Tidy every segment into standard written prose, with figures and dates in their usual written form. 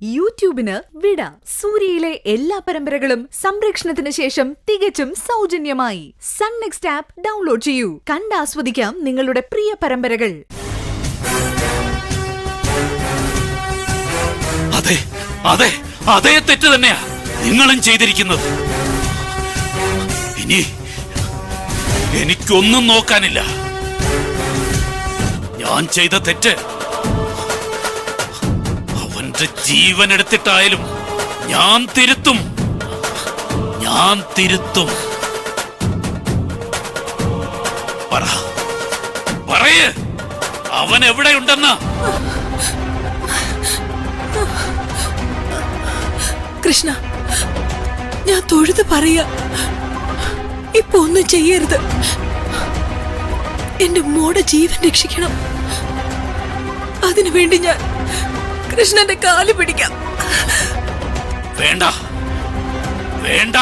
യൂട്യൂബിന് വിട. സൂര്യയിലെ എല്ലാ പരമ്പരകളും സംരക്ഷണത്തിന് ശേഷം തികച്ചും സൗജന്യമായി സൺ നെക്സ്റ്റ് ആപ്പ് ഡൗൺലോഡ് ചെയ്യൂ. കണ്ടാസ്വദിക്കാം നിങ്ങളുടെ പ്രിയ പരമ്പരകൾ. അതെ അതെ അതേ തെറ്റ് തന്നെയാ നിങ്ങളും ചെയ്തിരിക്കുന്നത്. ഇനി എനിക്കൊന്നും നോക്കാനില്ല. ഞാൻ ചെയ്ത തെറ്റ് അവന്റെ ജീവൻ എടുത്തിട്ടായാലും ഞാൻ തിരുത്തും. പറയ്, അവൻ എവിടെയുണ്ടെന്ന്. കൃഷ്ണ, ഞാൻ തൊഴുത് പറയാ, ഇപ്പൊ ഒന്നും ചെയ്യരുത്. എന്റെ മോടെ ജീവൻ രക്ഷിക്കണം. അതിനുവേണ്ടി ഞാൻ കൃഷ്ണന്റെ കാല് പിടിക്കാം. വേണ്ട വേണ്ട.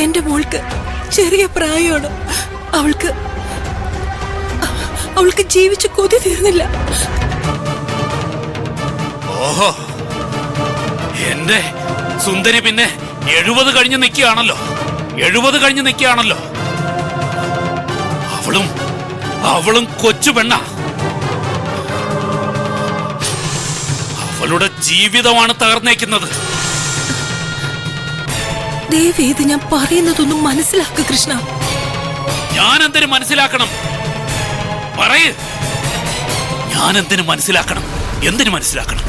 എന്റെ മോൾക്ക് ചെറിയ പ്രായമാണ്. അവൾക്ക് ജീവിച്ച് കൊതി തീർന്നില്ല. ഓഹോ, എന്റെ സുന്ദരി പിന്നെ 70 കഴിഞ്ഞ് നിൽക്കുകയാണല്ലോ. അവളും കൊച്ചു പെണ്ണ. അവളുടെ ജീവിതമാണ് തകർന്നേക്കുന്നത്. ദയവേത് ഞാൻ പറയുന്നതൊന്നും മനസ്സിലാക്കുക കൃഷ്ണ. ഞാൻ എന്തിനു മനസ്സിലാക്കണം? പറയ്, ഞാൻ എന്തിനു മനസ്സിലാക്കണം? എന്തിനു മനസ്സിലാക്കണം?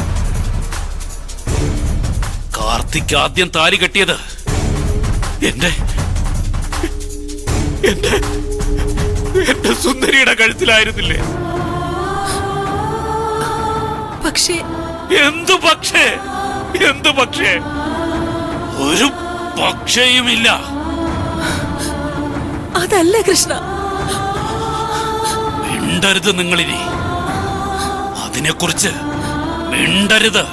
കാർത്തിക് ആദ്യം താലി കെട്ടിയത് എന്റെ സുന്ദരിയുടെ കഴുത്തിലായിരുന്നില്ലേ? പക്ഷേ എന്തു പക്ഷേ? ഒരു പക്ഷേയുമില്ല. അതല്ല കൃഷ്ണ. മിണ്ടരുത് നിങ്ങളിനി. അതിനെക്കുറിച്ച് മിണ്ടരുത്.